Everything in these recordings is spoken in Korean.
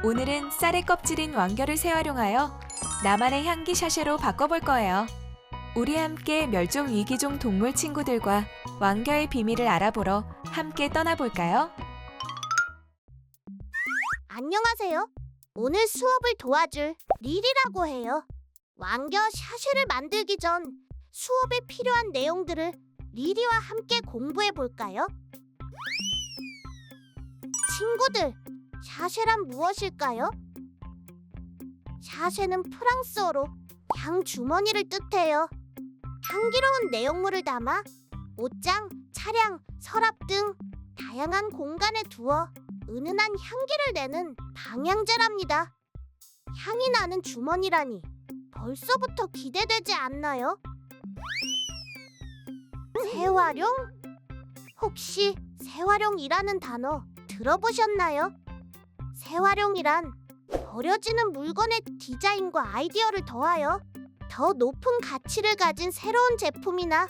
오늘은 쌀의 껍질인 왕겨를 재활용하여 나만의 향기 샤쉐로 바꿔볼 거예요. 우리 함께 멸종 위기종 동물 친구들과 왕겨의 비밀을 알아보러 함께 떠나볼까요? 안녕하세요. 오늘 수업을 도와줄 릴이라고 해요. 왕겨 샤쉐를 만들기 전 수업에 필요한 내용들을 릴이와 함께 공부해 볼까요? 친구들, 샤쉐란 무엇일까요? 샤쉐는 프랑스어로 향주머니를 뜻해요. 향기로운 내용물을 담아 옷장, 차량, 서랍 등 다양한 공간에 두어 은은한 향기를 내는 방향제랍니다. 향이 나는 주머니라니 벌써부터 기대되지 않나요? 재활용? 혹시 재활용이라는 단어 들어보셨나요? 재활용이란 버려지는 물건의 디자인과 아이디어를 더하여 더 높은 가치를 가진 새로운 제품이나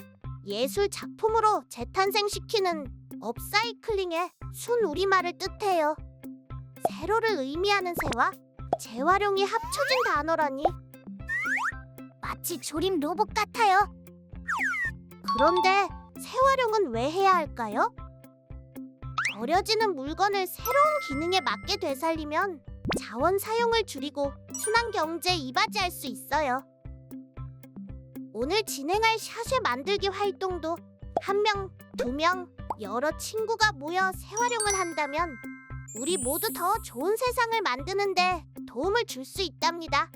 예술 작품으로 재탄생시키는 업사이클링의 순우리말을 뜻해요. 세로를 의미하는 새와 재활용이 합쳐진 단어라니 마치 조립 로봇 같아요. 그런데 재활용은 왜 해야 할까요? 버려지는 물건을 새로운 기능에 맞게 되살리면 자원 사용을 줄이고 순환 경제에 이바지할 수 있어요. 오늘 진행할 샤쉐 만들기 활동도 1명, 2명, 여러 친구가 모여 재활용을 한다면 우리 모두 더 좋은 세상을 만드는데 도움을 줄 수 있답니다.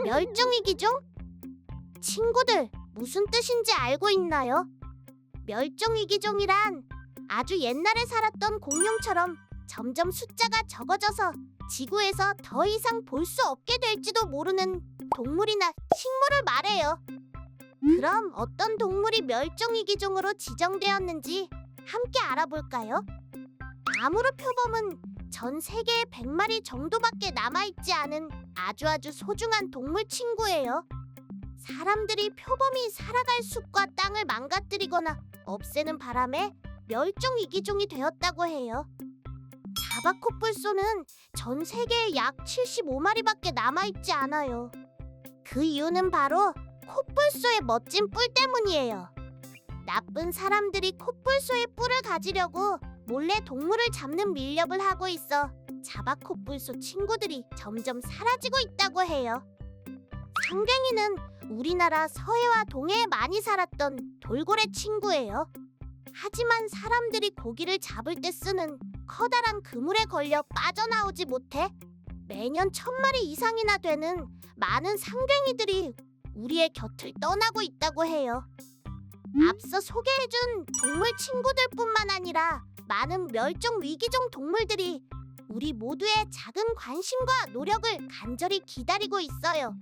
멸종위기종? 친구들, 무슨 뜻인지 알고 있나요? 멸종위기종이란 아주 옛날에 살았던 공룡처럼 점점 숫자가 적어져서 지구에서 더 이상 볼 수 없게 될지도 모르는 동물이나 식물을 말해요. 그럼 어떤 동물이 멸종위기종으로 지정되었는지 함께 알아볼까요? 아무르 표범은 전 세계에 100마리 정도밖에 남아있지 않은 아주 소중한 동물 친구예요. 사람들이 표범이 살아갈 숲과 땅을 망가뜨리거나 없애는 바람에 멸종위기종이 되었다고 해요. 자바코뿔소는 전 세계에 약 75마리밖에 남아있지 않아요. 그 이유는 바로 코뿔소의 멋진 뿔 때문이에요. 나쁜 사람들이 코뿔소의 뿔을 가지려고 몰래 동물을 잡는 밀렵을 하고 있어 자바코뿔소 친구들이 점점 사라지고 있다고 해요. 상갱이는 우리나라 서해와 동해에 많이 살았던 돌고래 친구예요. 하지만 사람들이 고기를 잡을 때 쓰는 커다란 그물에 걸려 빠져나오지 못해 매년 1000마리 이상이나 되는 많은 상갱이들이 우리의 곁을 떠나고 있다고 해요. 앞서 소개해준 동물 친구들뿐만 아니라 많은 멸종 위기종 동물들이 우리 모두의 작은 관심과 노력을 간절히 기다리고 있어요.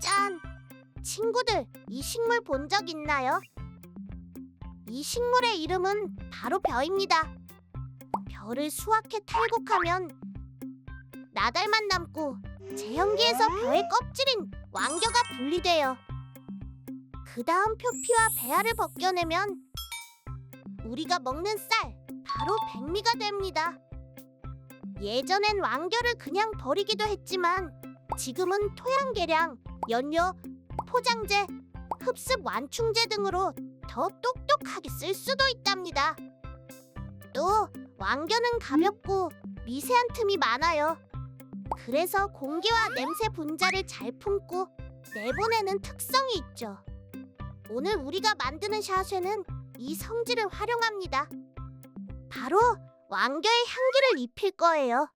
짠! 친구들, 이 식물 본 적 있나요? 이 식물의 이름은 바로 벼입니다. 벼를 수확해 탈곡하면 나달만 남고 제형기에서 벼의 껍질인 왕겨가 분리돼요. 그 다음 표피와 배알을 벗겨내면 우리가 먹는 쌀, 바로 백미가 됩니다. 예전엔 왕겨를 그냥 버리기도 했지만 지금은 토양 개량, 연료, 포장재, 흡습 완충제 등으로 더 똑똑하게 쓸 수도 있답니다. 또 왕겨는 가볍고 미세한 틈이 많아요. 그래서 공기와 냄새 분자를 잘 품고 내보내는 특성이 있죠. 오늘 우리가 만드는 샤쉐는 이 성질을 활용합니다. 바로 왕겨의 향기를 입힐 거예요.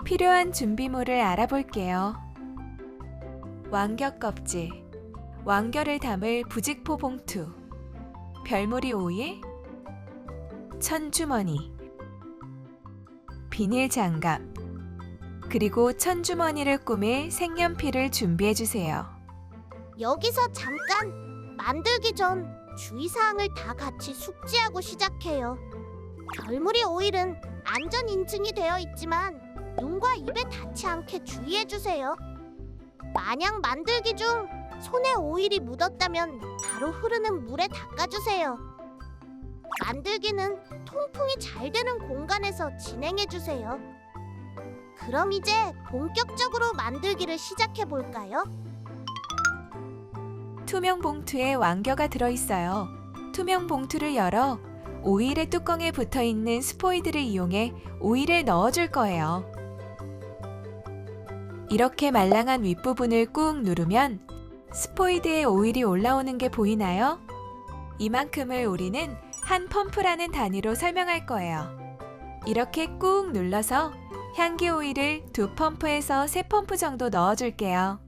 필요한 준비물을 알아볼게요. 왕겨 껍질, 왕겨를 담을 부직포 봉투, 별무리 오일, 천주머니, 비닐 장갑, 그리고 천주머니를 꾸밀 색연필을 준비해주세요. 여기서 잠깐 만들기 전 주의사항을 다 같이 숙지하고 시작해요. 결무리 오일은 안전 인증이 되어 있지만 눈과 입에 닿지 않게 주의해주세요. 만약 만들기 중 손에 오일이 묻었다면 바로 흐르는 물에 닦아주세요. 만들기는 통풍이 잘 되는 공간에서 진행해주세요. 그럼 이제 본격적으로 만들기를 시작해볼까요? 투명 봉투에 왕겨가 들어있어요. 투명 봉투를 열어 오일의 뚜껑에 붙어있는 스포이드를 이용해 오일을 넣어줄 거예요. 이렇게 말랑한 윗부분을 꾹 누르면 스포이드에 오일이 올라오는 게 보이나요? 이만큼을 우리는 한 펌프라는 단위로 설명할 거예요. 이렇게 꾹 눌러서 향기 오일을 2펌프에서 3펌프 정도 넣어줄게요.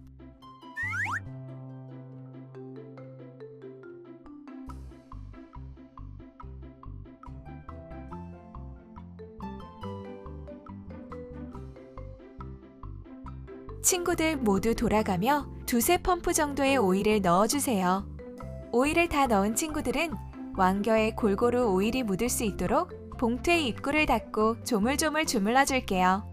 친구들 모두 돌아가며 2~3펌프 정도의 오일을 넣어주세요. 오일을 다 넣은 친구들은 왕겨에 골고루 오일이 묻을 수 있도록 봉투의 입구를 닫고 조물조물 주물러 줄게요.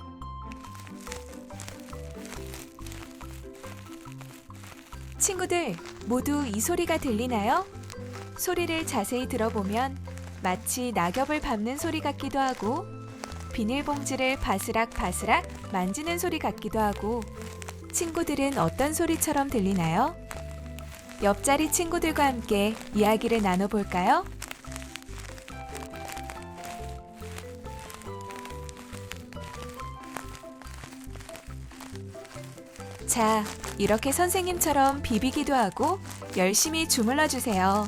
친구들, 모두 이 소리가 들리나요? 소리를 자세히 들어보면 마치 낙엽을 밟는 소리 같기도 하고 비닐봉지를 바스락바스락 만지는 소리 같기도 하고 친구들은 어떤 소리처럼 들리나요? 옆자리 친구들과 함께 이야기를 나눠볼까요? 자, 이렇게 선생님처럼 비비기도 하고 열심히 주물러 주세요.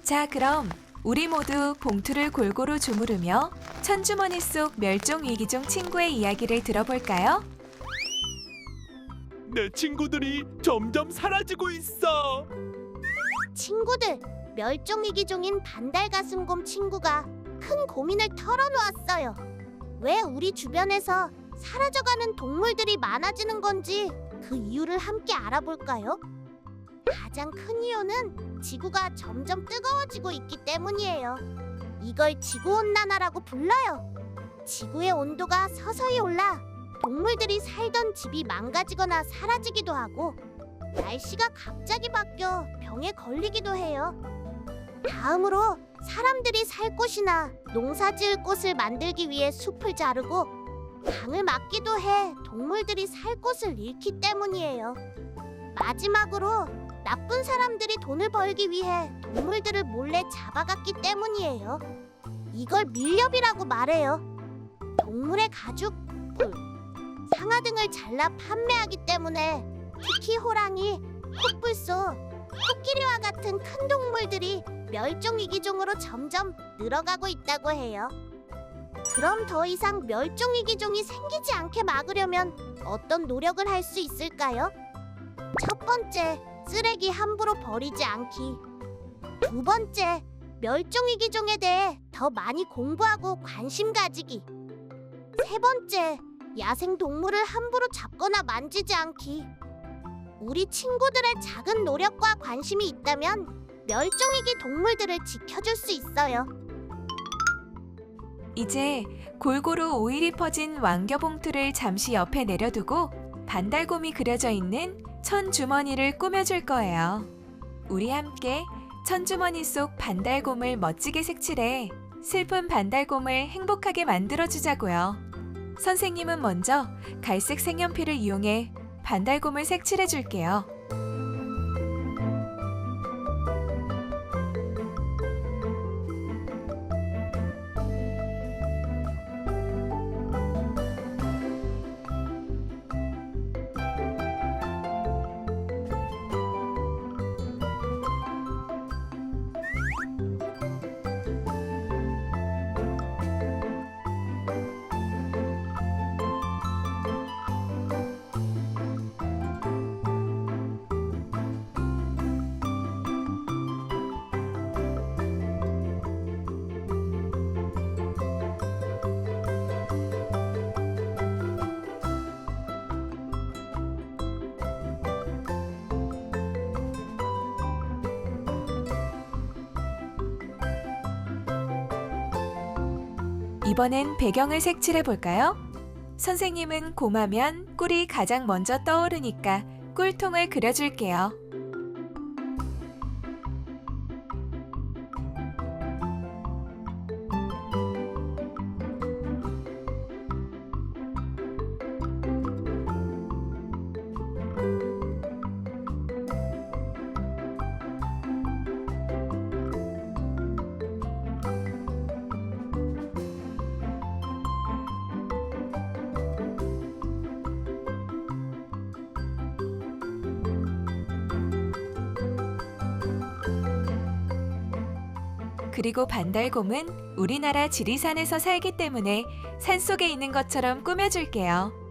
자, 그럼 우리 모두 봉투를 골고루 주무르며 천주머니 속 멸종위기종 친구의 이야기를 들어볼까요? 내 친구들이 점점 사라지고 있어. 친구들, 멸종위기종인 반달가슴곰 친구가 큰 고민을 털어놓았어요. 왜 우리 주변에서 사라져가는 동물들이 많아지는 건지 그 이유를 함께 알아볼까요? 가장 큰 이유는 지구가 점점 뜨거워지고 있기 때문이에요. 이걸 지구온난화라고 불러요. 지구의 온도가 서서히 올라 동물들이 살던 집이 망가지거나 사라지기도 하고 날씨가 갑자기 바뀌어 병에 걸리기도 해요. 다음으로 사람들이 살 곳이나 농사 지을 곳을 만들기 위해 숲을 자르고 강을 막기도 해 동물들이 살 곳을 잃기 때문이에요. 마지막으로 나쁜 사람들이 돈을 벌기 위해 동물들을 몰래 잡아갔기 때문이에요. 이걸 밀렵이라고 말해요. 동물의 가죽, 뿔, 상아 등을 잘라 판매하기 때문에 특히 호랑이, 코뿔소, 코끼리와 같은 큰 동물들이 멸종위기종으로 점점 늘어가고 있다고 해요. 그럼 더 이상 멸종위기종이 생기지 않게 막으려면 어떤 노력을 할 수 있을까요? 첫 번째, 쓰레기 함부로 버리지 않기. 두 번째, 멸종위기종에 대해 더 많이 공부하고 관심 가지기. 세 번째, 야생동물을 함부로 잡거나 만지지 않기. 우리 친구들의 작은 노력과 관심이 있다면 멸종위기 동물들을 지켜줄 수 있어요. 이제 골고루 오일이 퍼진 왕겨 봉투를 잠시 옆에 내려두고 반달곰이 그려져 있는 천주머니를 꾸며줄 거예요. 우리 함께 천주머니 속 반달곰을 멋지게 색칠해 슬픈 반달곰을 행복하게 만들어주자고요. 선생님은 먼저 갈색 색연필을 이용해 반달곰을 색칠해 줄게요. 이번엔 배경을 색칠해 볼까요? 선생님은 곰하면 꿀이 가장 먼저 떠오르니까 꿀통을 그려줄게요. 그리고 반달곰은 우리나라 지리산에서 살기 때문에 산속에 있는 것처럼 꾸며줄게요.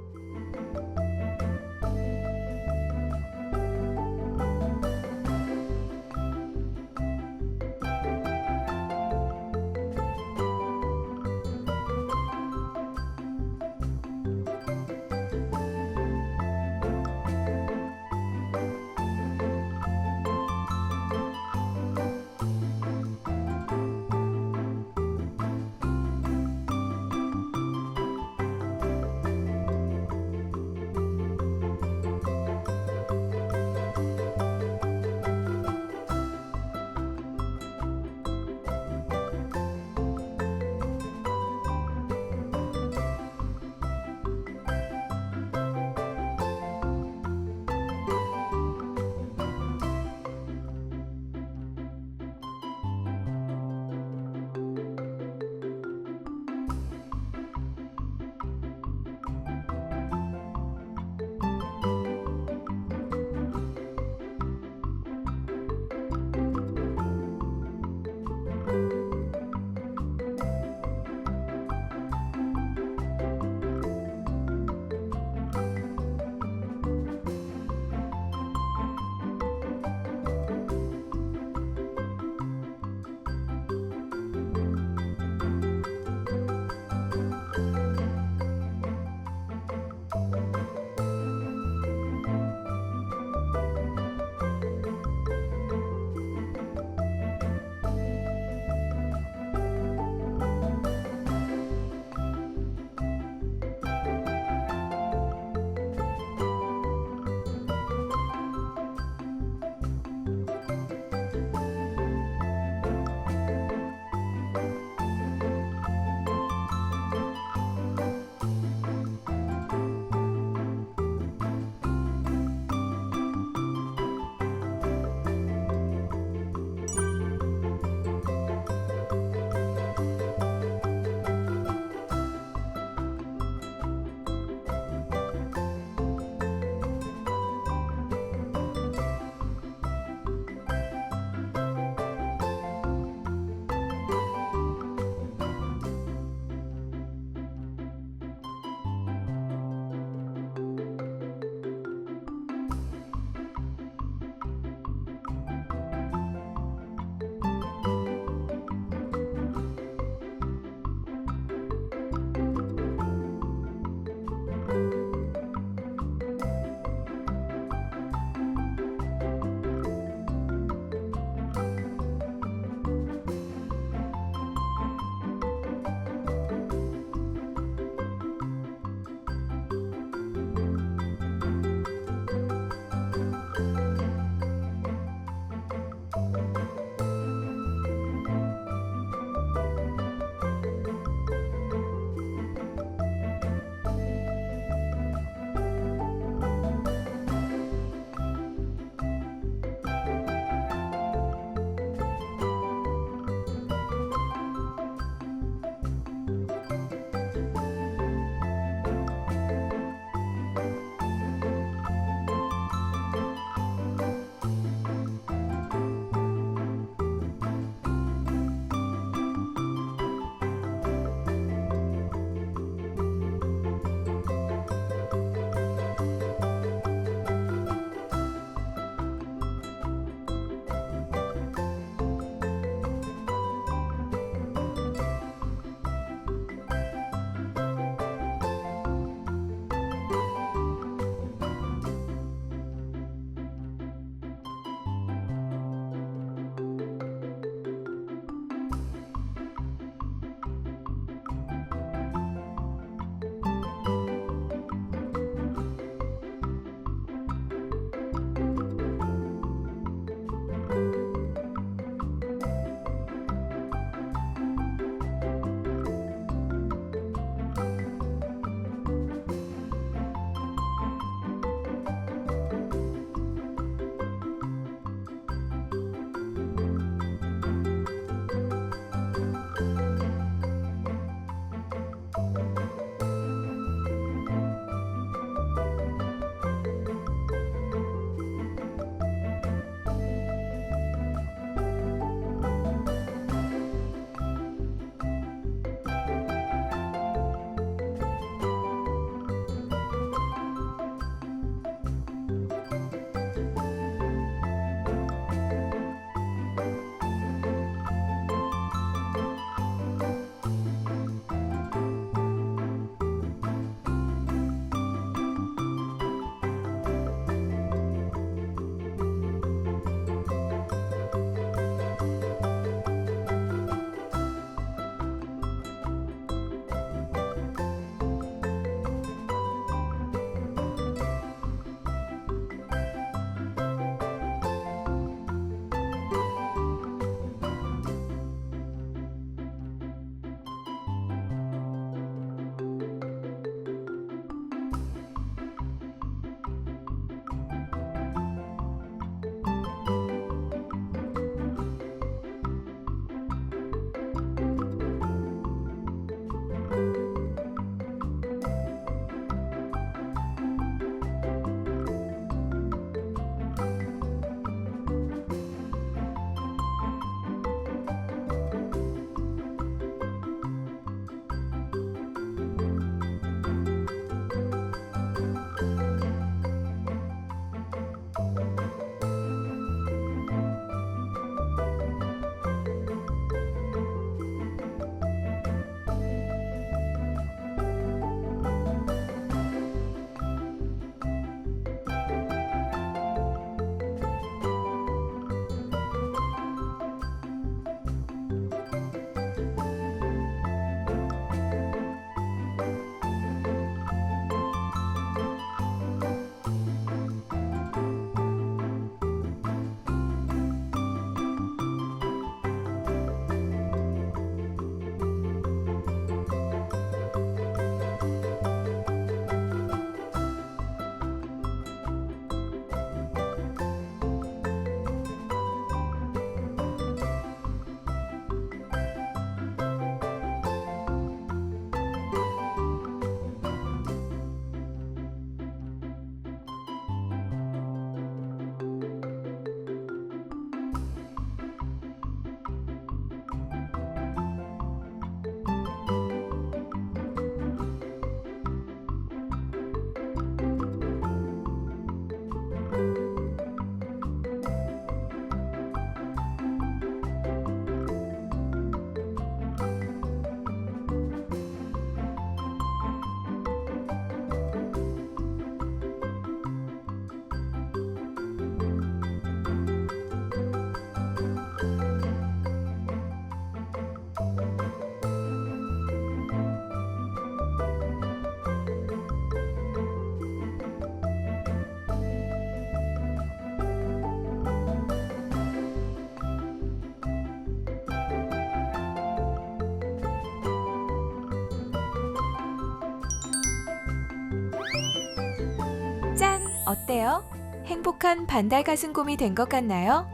어때요? 행복한 반달 가슴곰이 된 것 같나요?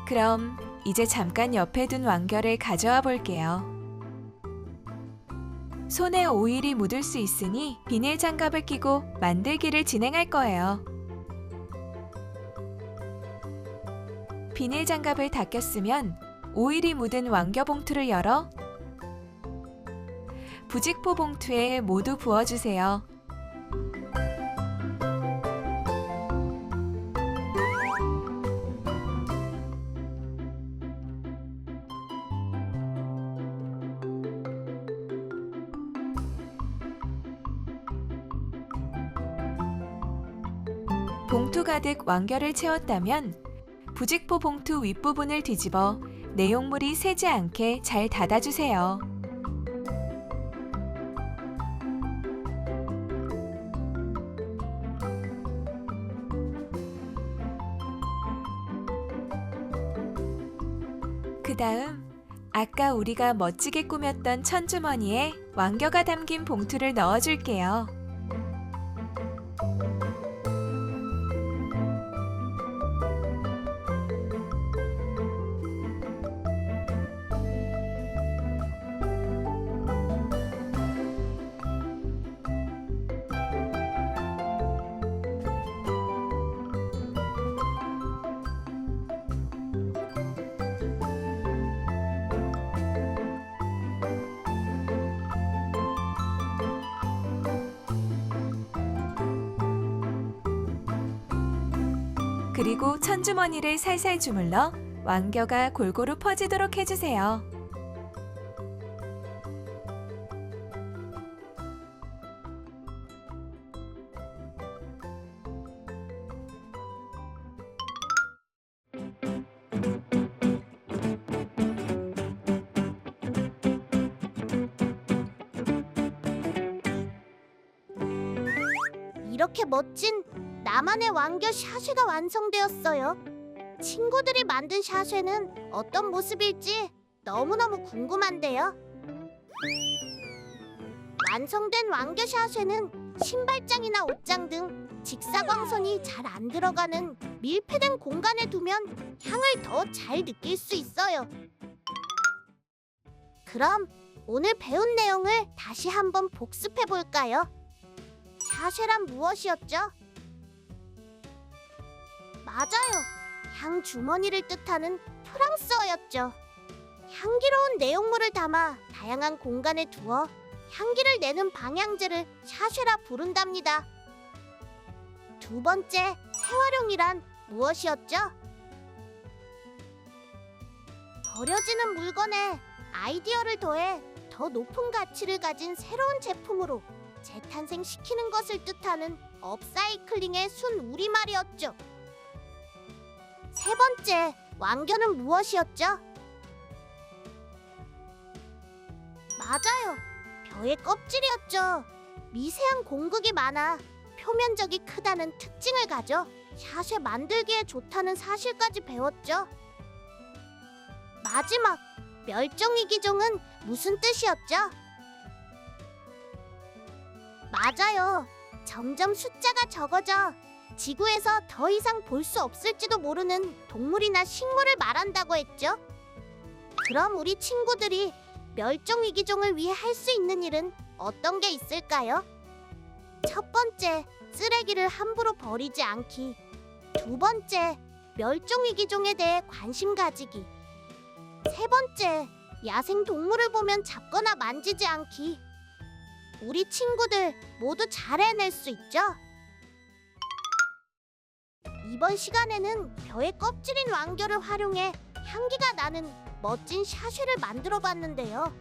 그럼 이제 잠깐 옆에 둔 왕결을 가져와 볼게요. 손에 오일이 묻을 수 있으니 비닐 장갑을 끼고 만들기를 진행할 거예요. 비닐 장갑을 다 꼈으면 오일이 묻은 왕겨 봉투를 열어 부직포 봉투에 모두 부어주세요. 봉투 가득 왕겨를 채웠다면 부직포 봉투 윗부분을 뒤집어 내용물이 새지 않게 잘 닫아주세요. 그 다음 아까 우리가 멋지게 꾸몄던 천주머니에 왕겨가 담긴 봉투를 넣어줄게요. 그리고 천주머니를 살살 주물러 왕겨가 골고루 퍼지도록 해주세요. 이렇게 멋진 나만의 왕겨 샤쉐가 완성되었어요. 친구들이 만든 샤쉐는 어떤 모습일지 너무너무 궁금한데요. 완성된 왕겨 샤쉐는 신발장이나 옷장 등 직사광선이 잘 안 들어가는 밀폐된 공간에 두면 향을 더 잘 느낄 수 있어요. 그럼 오늘 배운 내용을 다시 한번 복습해 볼까요? 샤쉐란 무엇이었죠? 맞아요. 향 주머니를 뜻하는 프랑스어였죠. 향기로운 내용물을 담아 다양한 공간에 두어 향기를 내는 방향제를 샤쉐라 부른답니다. 두 번째, 재활용이란 무엇이었죠? 버려지는 물건에 아이디어를 더해 더 높은 가치를 가진 새로운 제품으로 재탄생시키는 것을 뜻하는 업사이클링의 순 우리말이었죠. 세 번째, 왕겨는 무엇이었죠? 맞아요. 벼의 껍질이었죠. 미세한 공극이 많아 표면적이 크다는 특징을 가져 샤쉐 만들기에 좋다는 사실까지 배웠죠. 마지막, 멸종위기종은 무슨 뜻이었죠? 맞아요. 점점 숫자가 적어져 지구에서 더 이상 볼 수 없을지도 모르는 동물이나 식물을 말한다고 했죠. 그럼 우리 친구들이 멸종위기종을 위해 할 수 있는 일은 어떤 게 있을까요? 첫 번째, 쓰레기를 함부로 버리지 않기. 두 번째, 멸종위기종에 대해 관심 가지기. 세 번째, 야생 동물을 보면 잡거나 만지지 않기. 우리 친구들 모두 잘 해낼 수 있죠? 이번 시간에는 벼의 껍질인 왕겨를 활용해 향기가 나는 멋진 샤쉐를 만들어 봤는데요.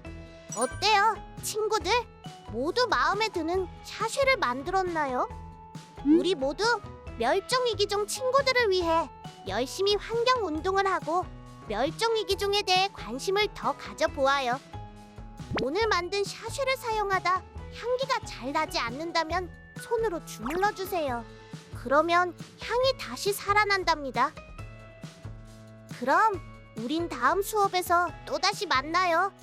어때요, 친구들? 모두 마음에 드는 샤쉐를 만들었나요? 우리 모두 멸종위기종 친구들을 위해 열심히 환경 운동을 하고 멸종위기종에 대해 관심을 더 가져보아요. 오늘 만든 샤쉐를 사용하다 향기가 잘 나지 않는다면 손으로 주물러 주세요. 그러면 향이 다시 살아난답니다. 그럼 우린 다음 수업에서 또다시 만나요.